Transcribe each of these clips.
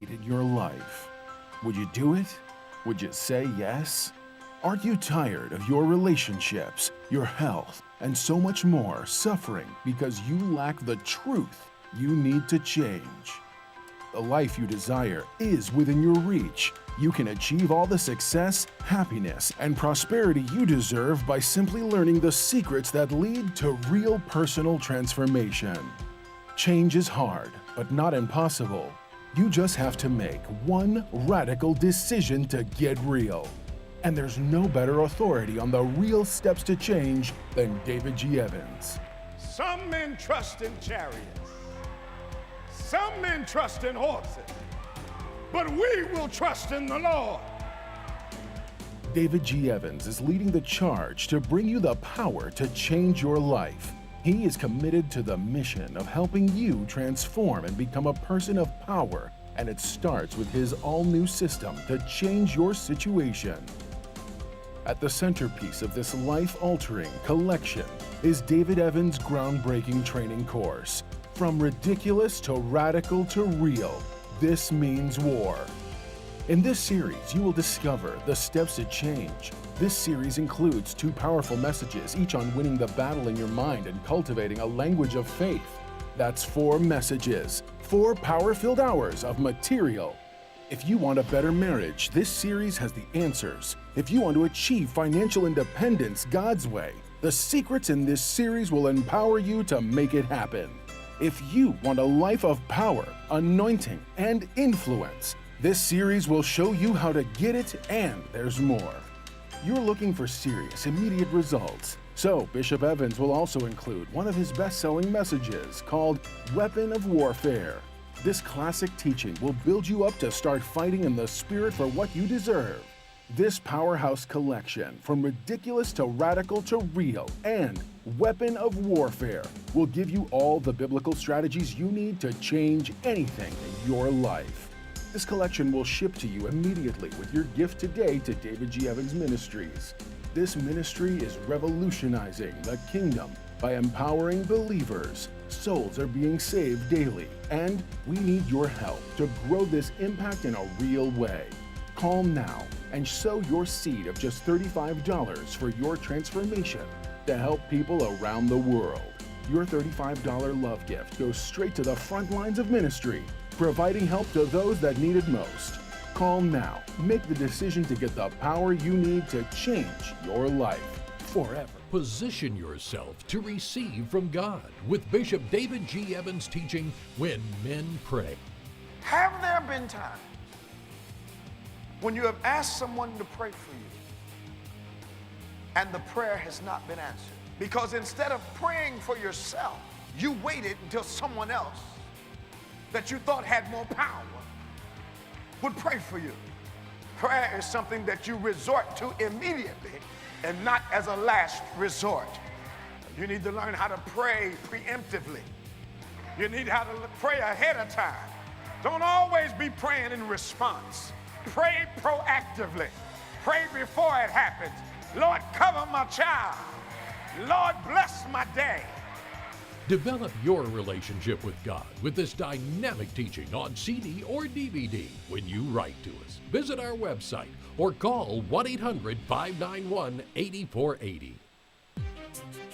in your life. Would you do it? Would you say yes? Are you tired of your relationships, your health, and so much more suffering because you lack the truth you need to change? The life you desire is within your reach. You can achieve all the success, happiness, and prosperity you deserve by simply learning the secrets that lead to real personal transformation. Change is hard, but not impossible. You just have to make one radical decision to get real. And there's no better authority on the real steps to change than David G. Evans. Some men trust in chariots. Some men trust in horses. But we will trust in the Lord. David G. Evans is leading the charge to bring you the power to change your life. He is committed to the mission of helping you transform and become a person of power, and it starts with his all-new system to change your situation. At the centerpiece of this life-altering collection is David Evans' groundbreaking training course. From ridiculous to radical to real, this means war. In this series, you will discover the steps to change. This series includes 2 powerful messages, each on winning the battle in your mind and cultivating a language of faith. That's 4 messages, 4 power-filled hours of material. If you want a better marriage, this series has the answers. If you want to achieve financial independence God's way, the secrets in this series will empower you to make it happen. If you want a life of power, anointing, and influence, this series will show you how to get it, and there's more. You're looking for serious, immediate results. So Bishop Evans will also include one of his best-selling messages called Weapon of Warfare. This classic teaching will build you up to start fighting in the spirit for what you deserve. This powerhouse collection, from ridiculous to radical to real, and Weapon of Warfare, will give you all the biblical strategies you need to change anything in your life. This collection will ship to you immediately with your gift today to David G. Evans Ministries. This ministry is revolutionizing the kingdom by empowering believers. Souls are being saved daily, and we need your help to grow this impact in a real way. Call now and sow your seed of just $35 for your transformation to help people around the world. Your $35 love gift goes straight to the front lines of ministry, providing help to those that need it most. Call now. Make the decision to get the power you need to change your life forever. Position yourself to receive from God with Bishop David G. Evans teaching When Men Pray. Have there been times when you have asked someone to pray for you and the prayer has not been answered? Because instead of praying for yourself, you waited until someone else that you thought had more power would pray for you. Prayer is something that you resort to immediately and not as a last resort. You need to learn how to pray preemptively. You need how to pray ahead of time. Don't always be praying in response. Pray proactively. Pray before it happens. Lord, cover my child. Lord, bless my day. Develop your relationship with God with this dynamic teaching on CD or DVD when you write to us. Visit our website or call 1-800-591-8480.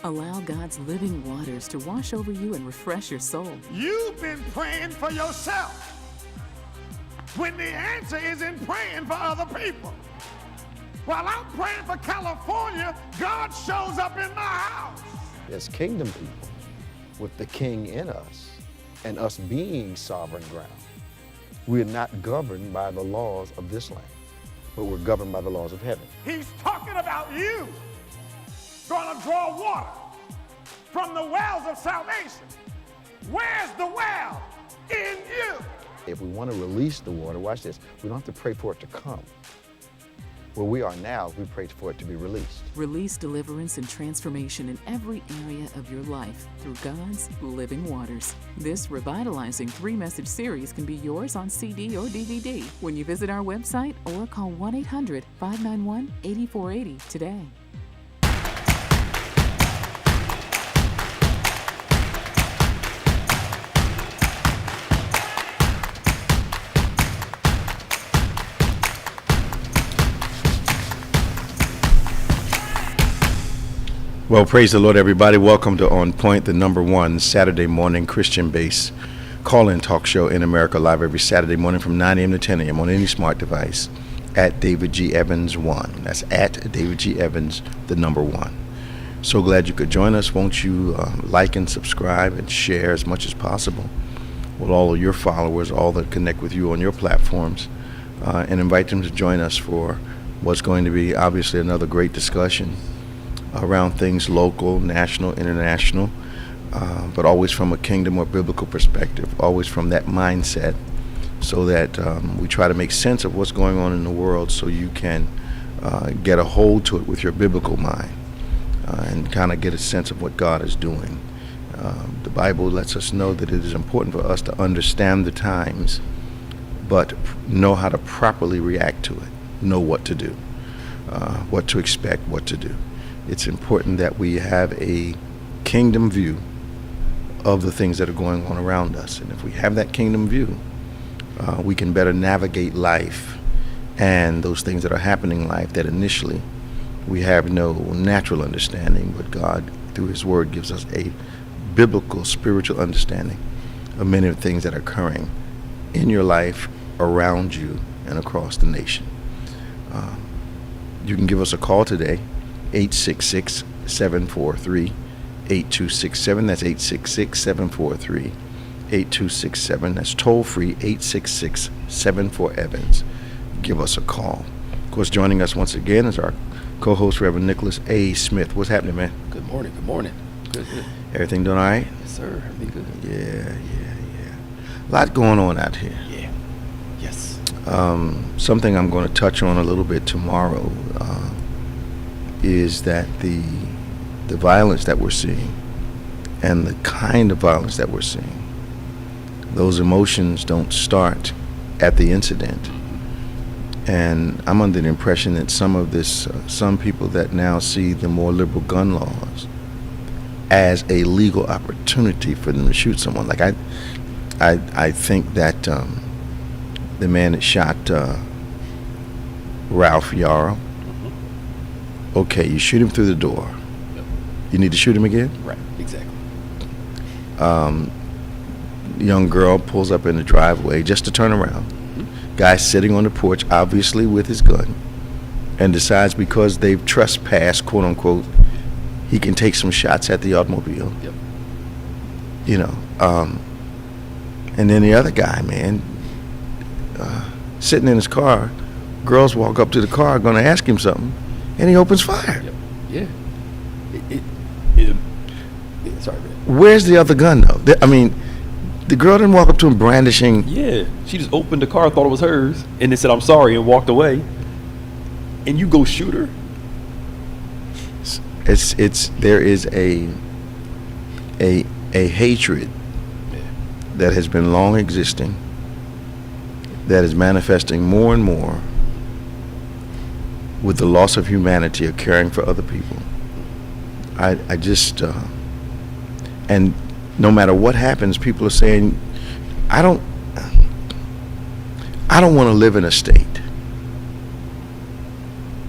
Allow God's living waters to wash over you and refresh your soul. You've been praying for yourself when the answer is in praying for other people. While I'm praying for California, God shows up in my house. As kingdom people, with the king in us and us being sovereign ground, we're not governed by the laws of this land, but we're governed by the laws of heaven. He's talking about you going to draw water from the wells of salvation. Where's the well? In you. If we want to release the water, watch this, we don't have to pray for it to come. Where we are now, we pray for it to be released. Release deliverance and transformation in every area of your life through God's living waters. This revitalizing 3-message series can be yours on CD or DVD when you visit our website or call 1-800-591-8480 today. Well, praise the Lord, everybody. Welcome to On Point, the number one Saturday morning Christian-based call-in talk show in America, live every Saturday morning from 9 a.m. to 10 a.m. on any smart device at David G. Evans 1. That's at David G. Evans, the number one. So glad you could join us. Won't you like and subscribe and share as much as possible with all of your followers, all that connect with you on your platforms, and invite them to join us for what's going to be obviously another great discussion around things local, national, international, but always from a kingdom or biblical perspective, always from that mindset, so that we try to make sense of what's going on in the world so you can get a hold to it with your biblical mind and kind of get a sense of what God is doing. The Bible lets us know that it is important for us to understand the times, but know how to properly react to it, know what to do, what to expect, what to do. It's important that we have a kingdom view of the things that are going on around us. And if we have that kingdom view, we can better navigate life and those things that are happening in life that initially we have no natural understanding, but God, through His Word, gives us a biblical, spiritual understanding of many of the things that are occurring in your life, around you, and across the nation. You can give us a call today, 866-743-8267. That's 866-743-8267. That's toll free, 866-74-EVANS. Give us a call. Of course, joining us once again is our co-host, Reverend Nicholas A. Smith. What's happening, man? Good morning. Good. Everything doing all right? Yes, sir. Be good. Yeah. A lot going on out here. Yeah. Yes. Something I'm going to touch on a little bit tomorrow is that the violence that we're seeing and the kind of violence that we're seeing, those emotions don't start at the incident. And I'm under the impression that some people that now see the more liberal gun laws as a legal opportunity for them to shoot someone. Like I think that the man that shot Ralph Yarrow, okay, you shoot him through the door. Yep. You need to shoot him again? Right, exactly. Young girl pulls up in the driveway just to turn around. Guy sitting on the porch, obviously with his gun, and decides because they've trespassed, quote unquote, he can take some shots at the automobile. Yep. You know, and then the other guy, man, sitting in his car, girls walk up to the car, going to ask him something, and he opens fire. Yep. Yeah. Sorry, man. Where's the other gun, though? I mean, the girl didn't walk up to him brandishing. Yeah. She just opened the car, thought it was hers, and then said, "I'm sorry," and walked away. And you go shoot her? There is a hatred that has been long existing, that is manifesting more and more with the loss of humanity of caring for other people. I just and no matter what happens, people are saying, I don't want to live in a state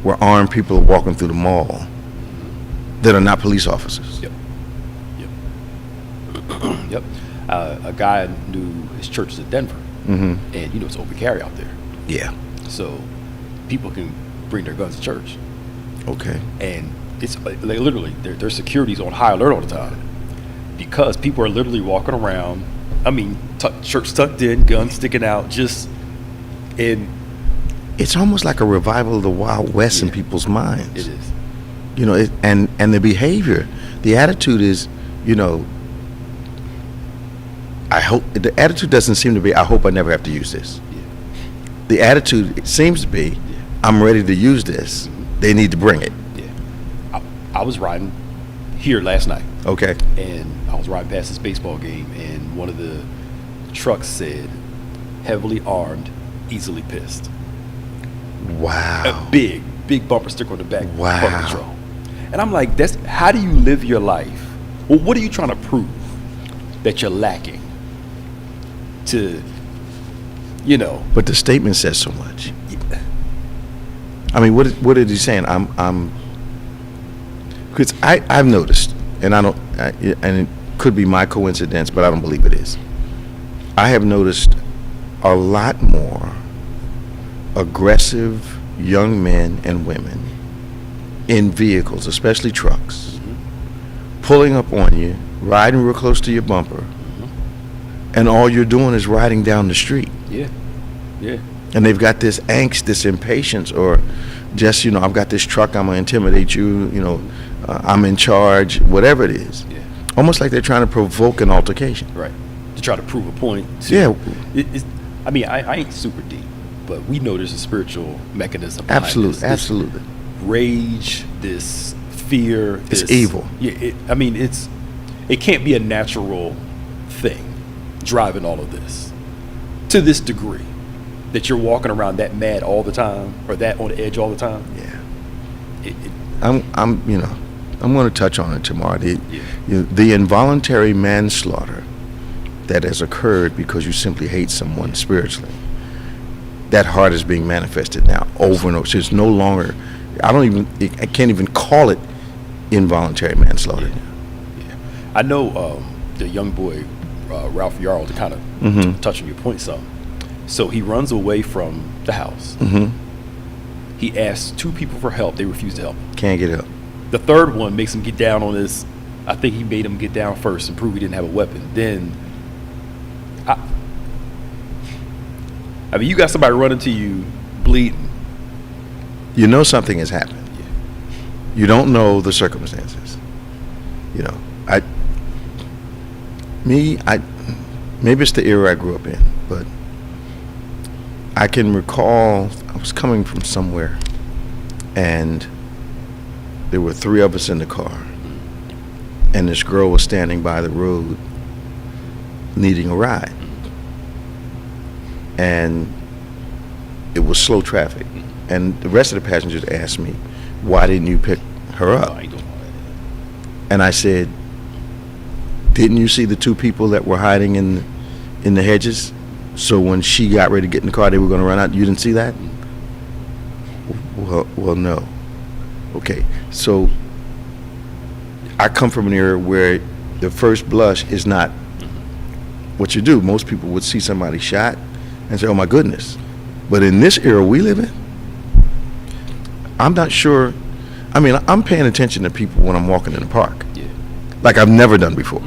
where armed people are walking through the mall that are not police officers. Yep. A guy knew his church is in Denver, and it's open carry out there. Yeah. So people can bring their guns to church. Okay. And it's like literally their security's on high alert all the time because people are literally walking around. I mean, shirts tucked in, guns sticking out, just in. It's almost like a revival of the Wild West in people's minds. It is. You know, and the behavior, the attitude is, I hope the attitude doesn't seem to be, I hope I never have to use this. Yeah. The attitude, it seems to be, I'm ready to use this. They need to bring it. Yeah. I was riding here last night. Okay. And I was riding past this baseball game, and one of the trucks said, "Heavily armed, easily pissed." Wow. A big bumper sticker on the back. Wow. Park Patrol. And I'm like, how do you live your life? Well, what are you trying to prove that you're lacking to, But the statement says so much. I mean, what is he saying? Because I've noticed, and and it could be my coincidence, but I don't believe it is. I have noticed a lot more aggressive young men and women in vehicles, especially trucks, pulling up on you, riding real close to your bumper, and all you're doing is riding down the street. Yeah. And they've got this angst, this impatience, or just, I've got this truck, I'm going to intimidate you, I'm in charge, whatever it is. Yeah. Almost like they're trying to provoke an altercation. Right. To try to prove a point. Yeah. I ain't super deep, but we know there's a spiritual mechanism behind this. Absolutely. Rage, this fear. It's evil. Yeah. It can't be a natural thing driving all of this to this degree that you're walking around that mad all the time or that on the edge all the time. Yeah. I'm going to touch on it tomorrow. The involuntary manslaughter that has occurred because you simply hate someone spiritually. That heart is being manifested now over and over. So it's no longer. I can't even call it involuntary manslaughter. Yeah. I know the young boy Ralph Yarl, to kind of touch on your point some. So he runs away from the house. He asks 2 people for help. They refuse to help. Can't get help. The third one makes him get down on his. I think he made him get down first and prove he didn't have a weapon. Then, I mean, you got somebody running to you, bleeding. You know something has happened. Yeah. You don't know the circumstances. Maybe it's the era I grew up in, but I can recall I was coming from somewhere, and there were 3 of us in the car, and this girl was standing by the road needing a ride, and it was slow traffic, and the rest of the passengers asked me, why didn't you pick her up? And I said, didn't you see the 2 people that were hiding in the hedges? So when she got ready to get in the car, they were going to run out. You didn't see that? Well, no. Okay, so I come from an era where the first blush is not what you do. Most people would see somebody shot and say, oh my goodness. But in this era we live in, I'm not sure. I mean, I'm paying attention to people when I'm walking in the park. Yeah. Like I've never done before.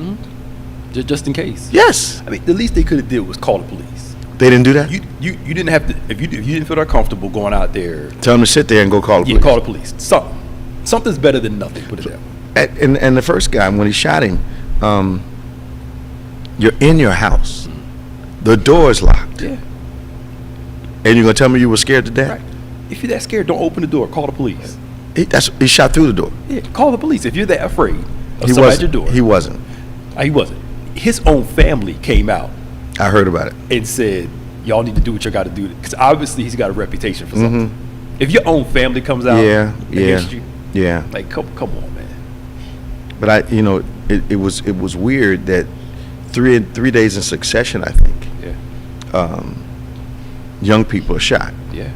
Just in case. Yes. I mean, the least they could have did was call the police. They didn't do that? You didn't have to, if you didn't feel that comfortable going out there. Tell them to sit there and go call the police. Yeah, call the police. Something's better than nothing, put it that way. And the first guy, when he shot him, you're in your house. The door is locked. Yeah. And you're going to tell me you were scared to death? Right. If you're that scared, don't open the door. Call the police. He shot through the door. Yeah, call the police if you're that afraid of somebody at your door. He wasn't. He wasn't. His own family came out. I heard about it. And said, y'all need to do what you got to do. Because obviously he's got a reputation for something. If your own family comes out against you, like, come on, man. But it was weird that 3 days in succession, I think, young people are shot. Yeah.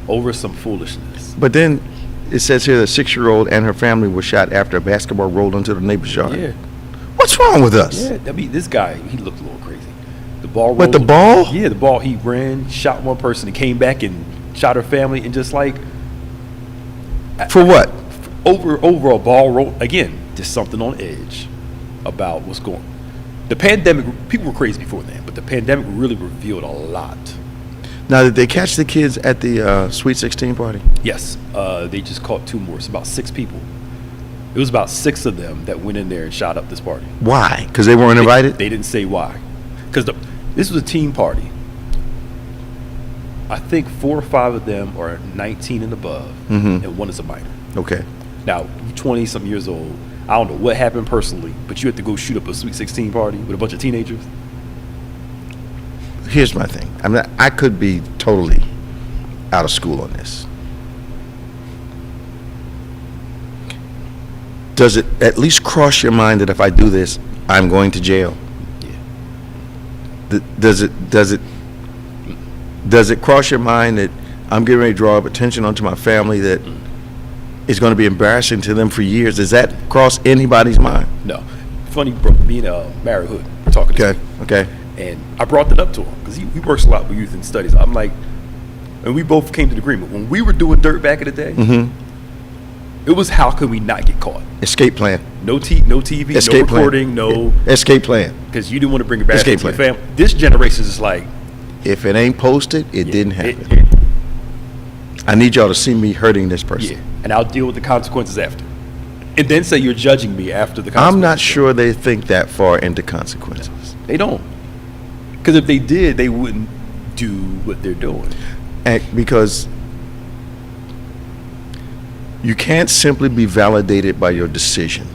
Over some foolishness. But then it says here that 6-year-old and her family were shot after a basketball rolled into the neighbor's yard. Yeah. What's wrong with us? Yeah, I mean, this guy, he looked a little crazy. The ball rolled. But the ball? Yeah, the ball, he ran, shot one person, and came back and shot her family, and just like... For what? Over a ball roll. Again, just something on edge about what's going on. The pandemic, people were crazy before then, but the pandemic really revealed a lot. Now, did they catch the kids at the Sweet 16 party? Yes, they just caught 2 more. It's about 6 people. It was about 6 of them that went in there and shot up this party. Why? Because they weren't invited? They didn't say why. Because this was a team party. I think 4 or 5 of them are 19 and above, and 1 is a minor. Okay. Now, 20-some years old. I don't know what happened personally, but you had to go shoot up a Sweet 16 party with a bunch of teenagers. Here's my thing. I could be totally out of school on this. Does it at least cross your mind that if I do this, I'm going to jail? Yeah. Does it cross your mind that I'm getting ready to draw up attention onto my family that is going to be embarrassing to them for years. Does that cross anybody's mind? No. Funny, bro, me and Mary Hood were talking this week. Okay. And I brought that up to him because he works a lot with youth and studies. I'm like, and we both came to the agreement. When we were doing dirt back in the day, it was how could we not get caught? Escape plan. No TV, Escape no recording, plan. no... Escape plan. Because you didn't want to bring it back to your plan. family. This generation is like... If it ain't posted, it didn't happen. I need y'all to see me hurting this person. Yeah, and I'll deal with the consequences after. And then say you're judging me after the consequences. I'm not sure they think that far into consequences. They don't. Because if they did, they wouldn't do what they're doing. Because you can't simply be validated by your decision.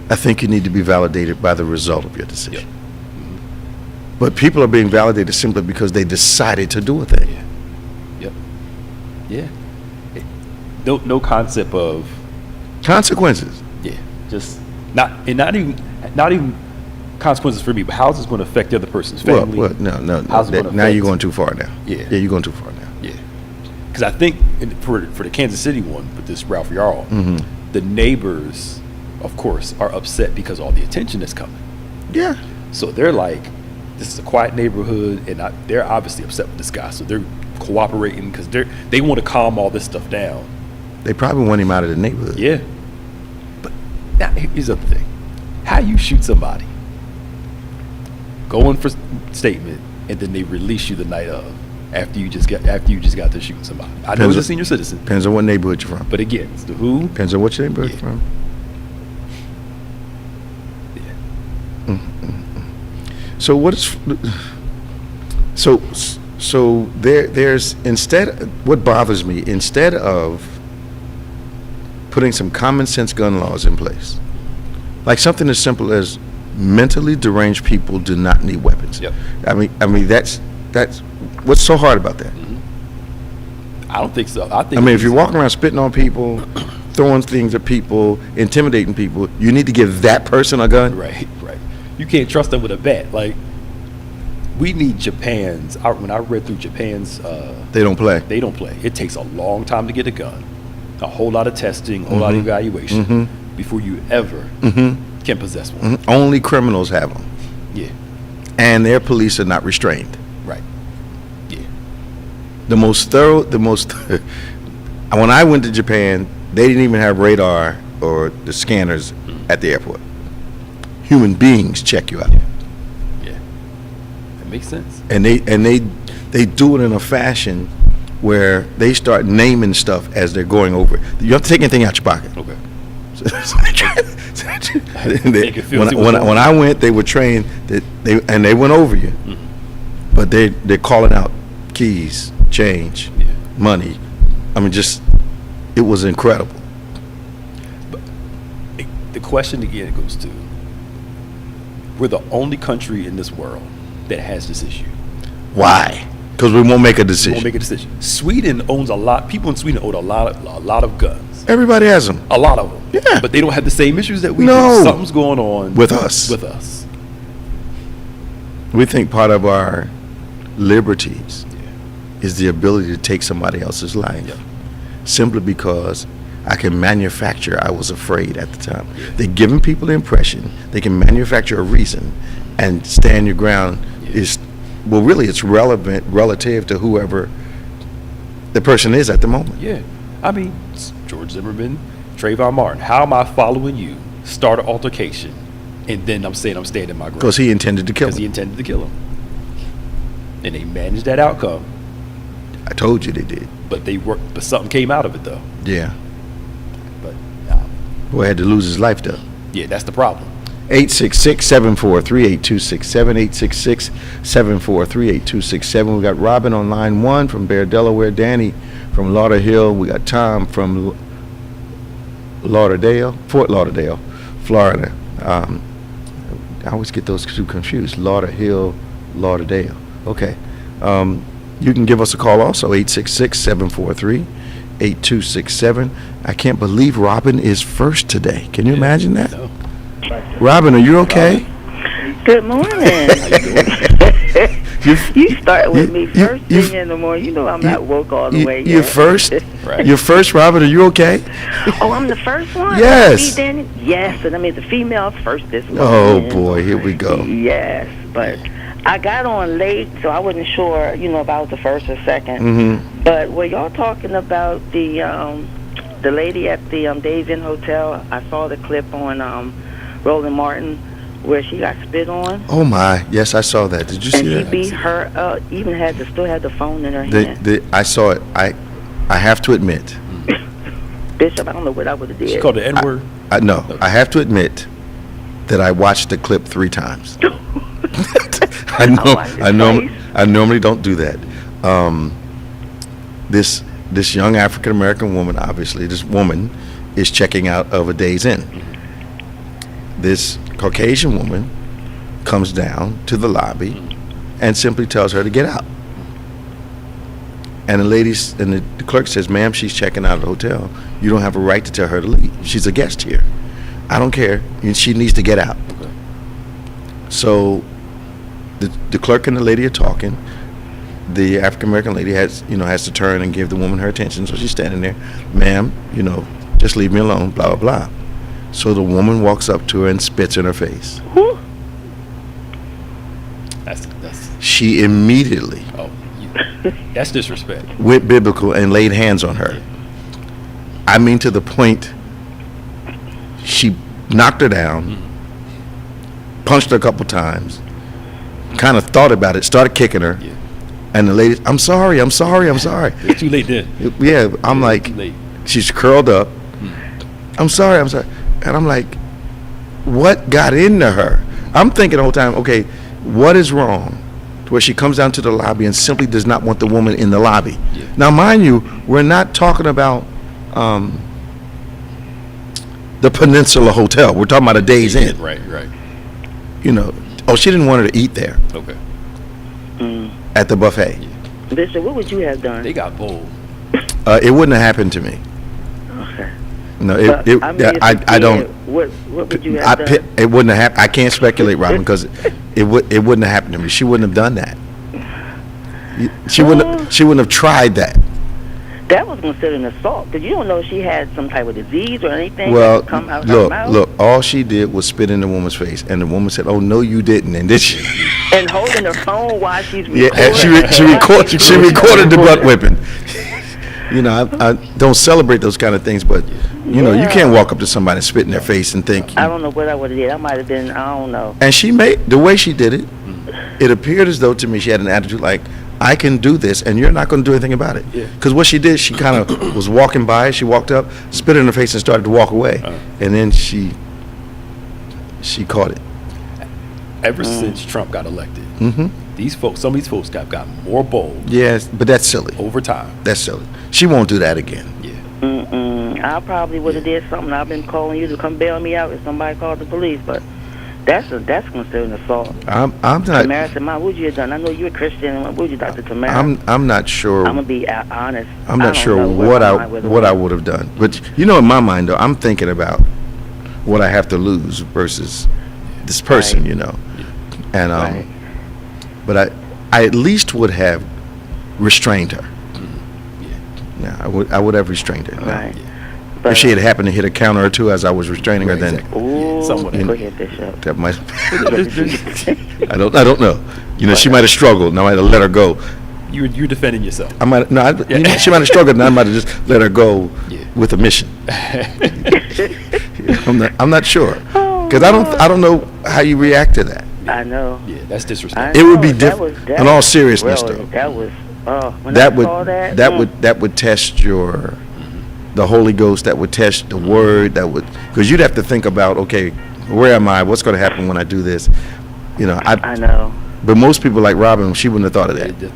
I think you need to be validated by the result of your decision. But people are being validated simply because they decided to do a thing. Yeah. No concept of consequences. Yeah. Just not even consequences for me, but how's this going to affect the other person's family? Well, no. Now you're going too far now. Yeah, you're going too far now. Yeah. Because I think for the Kansas City one, with this Ralph Yarl, the neighbors, of course, are upset because all the attention is coming. Yeah. So they're like, this is a quiet neighborhood, and they're obviously upset with this guy. So they're cooperating because they want to calm all this stuff down. They probably want him out of the neighborhood. Yeah. But now, here's the other thing. How you shoot somebody, go in for statement, and then they release you the night of after you just got to shooting somebody. I know it's a senior citizen. Depends on what neighborhood you're from. But again, it's the who. Depends on what neighborhood you're from. Yeah. So there's what bothers me, instead of putting some common sense gun laws in place, like something as simple as mentally deranged people do not need weapons. Yep. I mean that's what's so hard about that? I don't think so. I mean, if you're walking around spitting on people, throwing things at people, intimidating people, you need to give that person a gun. Right. You can't trust them with a bat. Like, we need Japan's. When I read through Japan's, they don't play. It takes a long time to get a gun, a whole lot of testing, a whole lot of evaluation before you ever can possess one. Only criminals have them. Yeah. And their police are not restrained. Right. Yeah. The most thorough, when I went to Japan, they didn't even have radar or the scanners at the airport. Human beings check you out. Yeah. That makes sense. And they do it in a fashion where they start naming stuff as they're going over it. You don't have to take anything out your pocket. Okay. When I went, they were trained that they went over you, but they're calling out keys, change, money. I mean, it was incredible. But the question again goes to, we're the only country in this world that has this issue. Why? Because we won't make a decision. Sweden owns a lot. People in Sweden own a lot of guns. Everybody has them. A lot of them. Yeah. But they don't have the same issues that we do. Something's going on with us. We think part of our liberties is the ability to take somebody else's life simply because I can manufacture. I was afraid at the time. They're giving people the impression they can manufacture a reason and stand your ground really it's relevant relative to whoever the person is at the moment. Yeah. I mean, George Zimmerman, Trayvon Martin, how am I following you? Start an altercation, and then I'm saying I'm standing my ground. Because he intended to kill him. And they managed that outcome. I told you they did. But but something came out of it, though. Yeah. But boy had to lose his life, though. Yeah, that's the problem. 866-743-8267, 866-743-8267. We got Robin on line 1 from Bear, Delaware, Danny from Lauderhill. We got Tom from Fort Lauderdale, Florida. I always get those two confused. Lauderhill, Lauderdale. Okay. You can give us a call also, 866-743-8267. I can't believe Robin is first today. Can you imagine that? No. Robin, are you okay? Good morning. How you doing? You start with me first thing in the morning. You know I'm not woke all the way yet. You're first? Right. You're first, Robert. Are you okay? Oh, I'm the first one? Yes. Yes, and I mean the female first this morning. Oh, boy. Here we go. Yes, but I got on late, so I wasn't sure, if I was the first or second. Mm-hmm. But were y'all talking about the lady at the Days Inn Hotel? I saw the clip on Roland Martin where she got spit on. Oh, my. Yes, I saw that. Did you see that? And she beat her, even still had the phone in her hand. I saw it. I have to admit. Bishop, I don't know what I would have did. She called the N-word? No, I have to admit that I watched the clip 3 times. I normally don't do that. This young African American woman, obviously, this woman is checking out of a Days Inn. This Caucasian woman comes down to the lobby and simply tells her to get out. And the clerk says, "Ma'am, she's checking out of the hotel. You don't have a right to tell her to leave. She's a guest here. I don't care. She needs to get out." Okay. So the clerk and the lady are talking. The African American lady has to turn and give the woman her attention. So she's standing there, "Ma'am, just leave me alone, blah, blah, blah." So the woman walks up to her and spits in her face. Who? That's She immediately that's disrespect. went biblical and laid hands on her. I mean, to the point she knocked her down, punched her a couple times, kind of thought about it, started kicking her, and the lady, I'm sorry. It's too late then. Yeah, I'm like, Too late. she's curled up. I'm sorry. And I'm like, what got into her? I'm thinking the whole time, okay, what is wrong? To where she comes down to the lobby and simply does not want the woman in the lobby. Yeah. Now, mind you, we're not talking about the Peninsula Hotel. We're talking about a Days Inn. Right. She didn't want her to eat there Okay. at the buffet. Bishop, what would you have done? They got bold. It wouldn't have happened to me. Okay. No, I don't. What would you have done? It wouldn't have happened. I can't speculate, Robin, because it wouldn't have happened to me. She wouldn't have done that. She wouldn't have tried that. That was considered an assault, because you don't know if she had some type of disease or anything. Well, that come out her mouth. look. All she did was spit in the woman's face, and the woman said, "Oh no, you didn't." And this. And holding her phone while she's recording. Yeah, she recorded the butt whipping. I don't celebrate those kind of things, but you can't walk up to somebody and spit in their face and think. I don't know what I would have did. I might have been. I don't know. And she made the way she did it. It appeared as though to me she had an attitude like, I can do this, and you're not going to do anything about it. Because what she did, she kind of was walking by. She walked up, spit in her face, and started to walk away. And then she caught it. Ever since Trump got elected, some of these folks got more bold. Yes, but that's silly. Over time. That's silly. She won't do that again. I probably would have did something. I've been calling you to come bail me out if somebody called the police, but that's considered an assault. I'm not. Tamara said, "What would you have done? I know you're a Christian. What would you, Dr. Tamara?" I'm not sure. I'm gonna be honest. I'm not sure what I would have done. But in my mind though, I'm thinking about what I have to lose versus this person. And but I at least would have restrained her. Yeah, I would have restrained her. Right. If she had happened to hit a counter or two as I was restraining her, then Ooh, someone go ahead, Bishop. that might. I don't know. She might have struggled, and I might have let her go. You're defending yourself. She might have struggled, and I might have just let her go with a mission. I'm not sure, because I don't know how you react to that. I know. Yeah, that's disrespectful. It would be different. In all seriousness, though. That was. When I saw that. That would test the Holy Ghost. That would test the Word. Because you'd have to think about, okay, where am I? What's going to happen when I do this? I know. But most people like Robin, she wouldn't have thought of that. The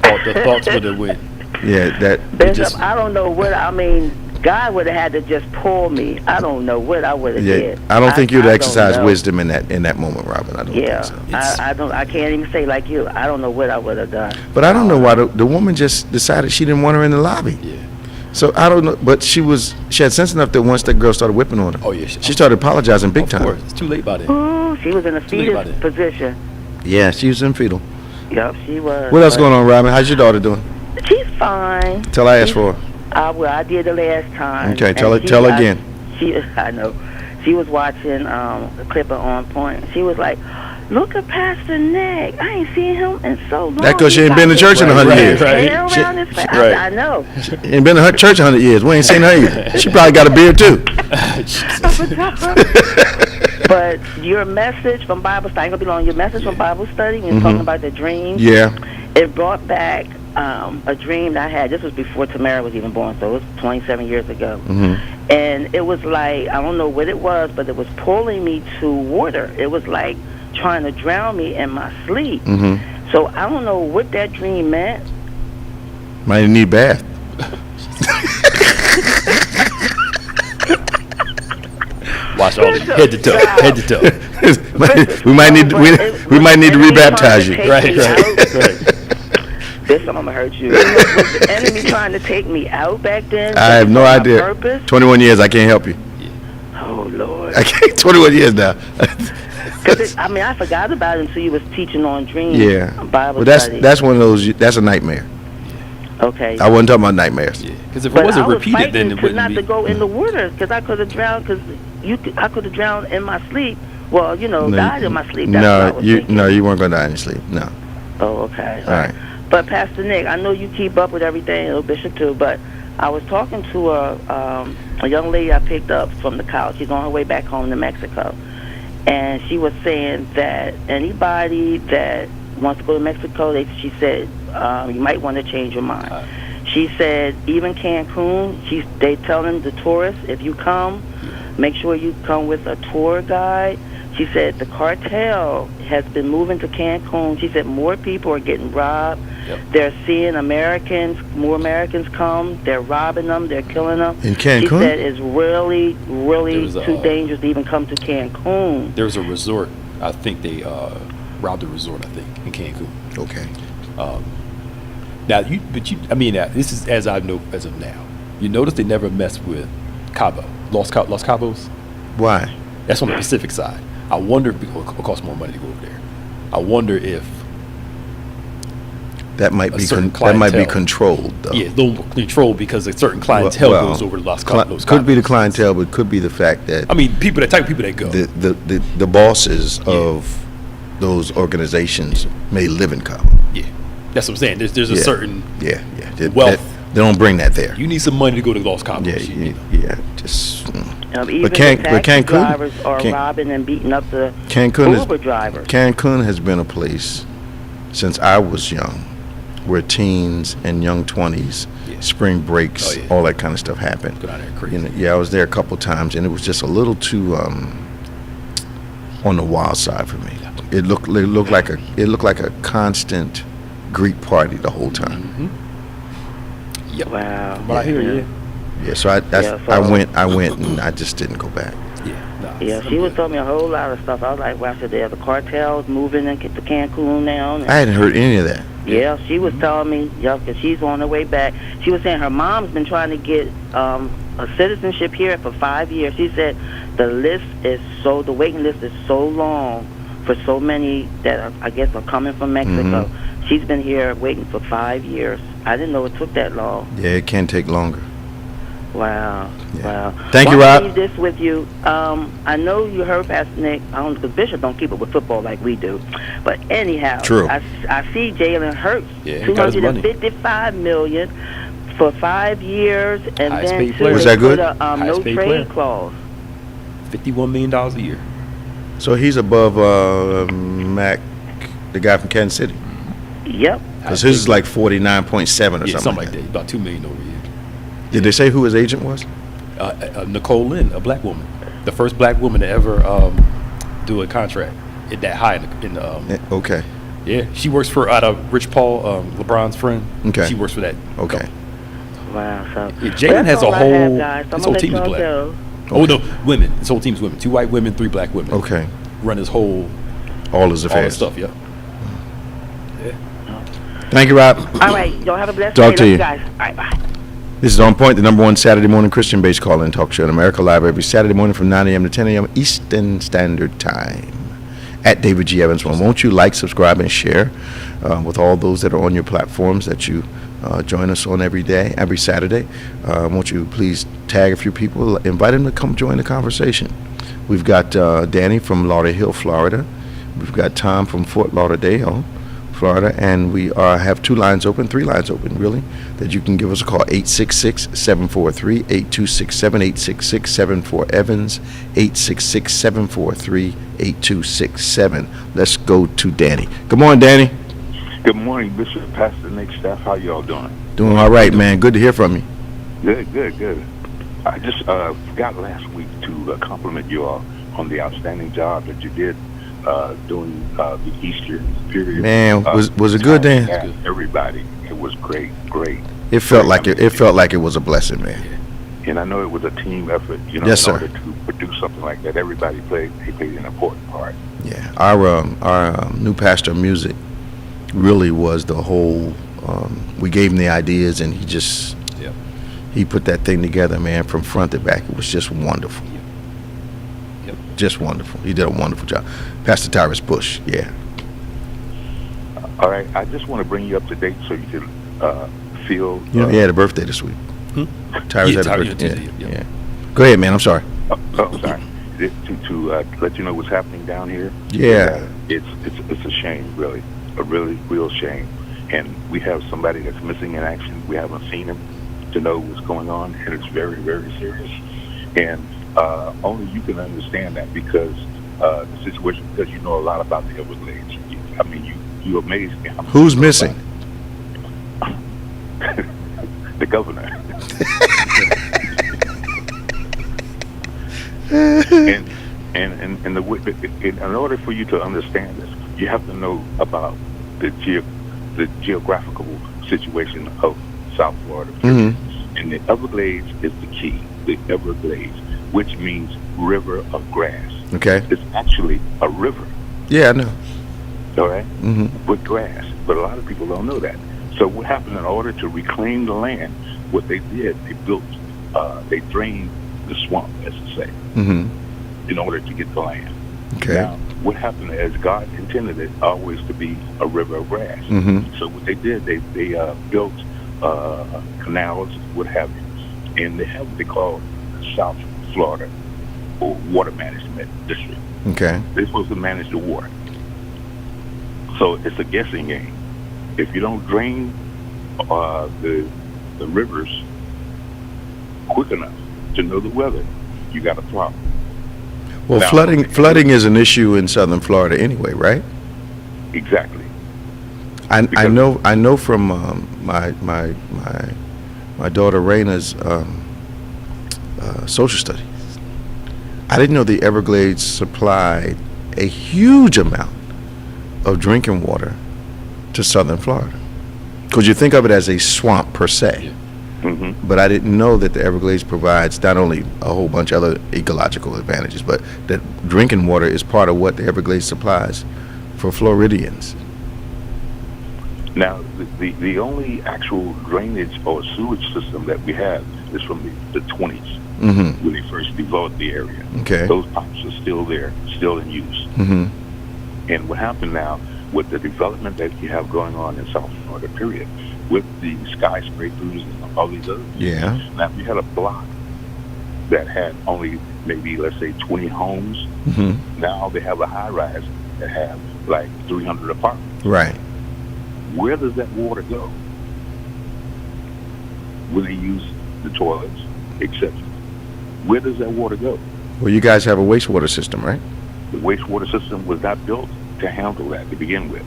thoughts would have went. Yeah, that. Bishop, I don't know what I mean. God would have had to just pull me. I don't know what I would have did. I don't think you'd exercise wisdom in that moment, Robin. I don't think so. I can't even say like you. I don't know what I would have done. But I don't know why the woman just decided she didn't want her in the lobby. Yeah. So I don't know, but she had sense enough that once that girl started whipping on her. Oh yeah. She started apologizing big time. It's too late by then. Ooh, she was in a fetus position. Yeah, she was in fetal. Yep, she was. What else going on, Robin? How's your daughter doing? She's fine. Tell her I asked for her. Well, I did the last time. Okay, tell her again. I know. She was watching a clip of On Point. She was like, "Look at Pastor Nick. I ain't seen him in so long." That's because she ain't been to church in 100 years. I know. She ain't been to her church in 100 years. We ain't seen her either. She probably got a beard too. But your message from Bible study, ain't gonna be long. Your message from Bible study, when you're talking about the dreams, it brought back a dream that I had. This was before Tamara was even born, so it was 27 years ago. And it was like, I don't know what it was, but it was pulling me to water. It was like trying to drown me in my sleep. So I don't know what that dream meant. Might need a bath. Watch all head to toe, head to toe. we might need to rebaptize you. Right. This I'm gonna hurt you. Was the enemy trying to take me out back then? I have no idea. Purpose? 21 years, I can't help you. Oh Lord. I can't. 21 years now. I forgot about it until you was teaching on dreams. Bible study. That's one of those. That's a nightmare. Okay. I wasn't talking about nightmares. Because if it wasn't repeated, then it wouldn't not to go in the water, because I could have drowned. I could have drowned in my sleep. Well, died in my sleep. That's you weren't going to die in your sleep. No. Oh, okay. All right. But Pastor Nick, I know you keep up with everything, and Bishop too. But I was talking to a young lady I picked up from the college. She's on her way back home to Mexico, and she was saying that anybody that wants to go to Mexico, she said you might want to change your mind. She said even Cancun, they telling the tourists, if you come, make sure you come with a tour guide. She said the cartel has been moving to Cancun. She said more people are getting robbed. They're seeing more Americans come. They're robbing them. They're killing them. In Cancun? She said it's really, really too dangerous to even come to Cancun. There was a resort. I think they robbed a resort, I think, in Cancun. Okay. This is as I know as of now. You notice they never mess with Cabo, Los Cabos. Why? That's on the Pacific side. I wonder if it will cost more money to go over there. I wonder if that might be controlled, though. Yeah, a little controlled because a certain clientele goes over to Los Cabos. Could be the clientele, but could be the fact that the type of people that go. The bosses of those organizations may live in Cabo. Yeah, that's what I'm saying. There's a certain wealth. They don't bring that there. You need some money to go to Los Cabos. Even taxi drivers are robbing and beating up the Uber drivers. Cancun has been a place since I was young where teens and young 20s, spring breaks, all that kind of stuff happened. Go down there crazy. I was there a couple times, and it was just a little too on the wild side for me. It looked like a constant Greek party the whole time. Yep. Wow. But I hear you. Yeah, so I went and I just didn't go back. She was telling me a whole lot of stuff. I was like, well, the cartel's moving into Cancun now. I hadn't heard any of that. Yeah, she was telling me, because she's on her way back. She was saying her mom's been trying to get a citizenship here for 5 years. She said the waiting list is so long for so many that I guess are coming from Mexico. She's been here waiting for 5 years. I didn't know it took that long. Yeah, it can take longer. Wow. Yeah. Wow. Thank you, Rob. Leave this with you. I know you heard Pastor Nick. Because Bishop don't keep up with football like we do. But anyhow, true. I see Jalen Hurts, $255 million for 5 years, and then was that good? No trade clause. $51 million a year. So he's above Mac, the guy from Kansas City. Yep. Because his is like 49.7 or something like that. About $2 million over a year. Did they say who his agent was? Nicole Lynn, a black woman, the first black woman to ever do a contract at that high in the. Okay. Yeah, she works for Rich Paul, LeBron's friend. Okay. She works for that. Okay. Wow. So Jalen has a whole. His whole team is black. Oh no, women. His whole team's women. 2 white women, 3 black women. Okay. Run his whole. All his affairs. All his stuff. Yeah. Thank you, Rob. All right, y'all have a blessed day. Talk to you guys. All right, bye. This is On Point, the #1 Saturday morning Christian-based call-in talk show in America, live every Saturday morning from 9 a.m. to 10 a.m. Eastern Standard Time. at David G. Evans 1. Won't you like, subscribe, and share with all those that are on your platforms that you join us on every Saturday. Won't you please tag a few people, invite them to come join the conversation. We've got Danny from Lauderhill, Florida. We've got Tom from Fort Lauderdale, Florida, and we have 3 lines open, really, that you can give us a call, 866-743-8267, 866-74-EVANS, 866-743-8267. Let's go to Danny. Good morning, Danny. Good morning, Bishop, Pastor Nick, staff. How y'all doing? Doing all right, man. Good to hear from you. Good. I just forgot last week to compliment you all on the outstanding job that you did during the Easter period. Man, was it good, Dan? Everybody, it was great. It felt like it was a blessing, man. And I know it was a team effort. Yes, in sir. order to produce something like that, everybody played an important part. Yeah, our new pastor of music really was the whole. We gave him the ideas, and he put that thing together, man, from front to back. It was just wonderful. Yep. Just wonderful. He did a wonderful job. Pastor Tyrus Bush, yeah. All right, I just want to bring you up to date so you can feel. He had a birthday this week. Tyrus had a birthday. Yeah. Go ahead, man. I'm sorry. Sorry. To let you know what's happening down here. Yeah. It's a shame, really, a really real shame. And we have somebody that's missing in action. We haven't seen him to know what's going on, and it's very, very serious. And only you can understand that because the situation, because you know a lot about the Everglades. I mean, you amaze me. Who's missing? The governor. and in order for you to understand this, you have to know about the geographical situation of South Florida. Mm-hmm. And the Everglades is the key. The Everglades, which means river of grass. Okay. It's actually a river. Yeah, I know. All right? Mm-hmm. With grass. But a lot of people don't know that. So what happened in order to reclaim the land, what they did, they drained the swamp, as to say, Mm-hmm. in order to get the land. Okay. Now, what happened is God intended it always to be a river of grass. Mm-hmm. So what they did, they built canals, what have you, and they have what they call South Florida or Water Management District. Okay. They're supposed to manage the water. So it's a guessing game. If you don't drain the rivers quick enough to know the weather, you got a problem. Well, Now, flooding is an issue in southern Florida anyway, right? Exactly. I know from my daughter Raina's social studies. I didn't know the Everglades supplied a huge amount of drinking water to southern Florida. Because you think of it as a swamp per se. Yeah. Mm-hmm. But I didn't know that the Everglades provides not only a whole bunch of other ecological advantages, but that drinking water is part of what the Everglades supplies for Floridians. Now, the only actual drainage or sewage system that we have is from the 20s, Mm-hmm. when they first developed the area. Okay. Those pipes are still there, still in use. Mm-hmm. And what happened now with the development that you have going on in South Florida, period, with the skyscrapers and all these other things. Yeah. Now, if you had a block that had only maybe, let's say, 20 homes, Mm-hmm. now they have a high-rise that have like 300 apartments. Right. Where does that water go? When they use the toilets, etc. Where does that water go? Well, you guys have a wastewater system, right? The wastewater system was not built to handle that to begin with.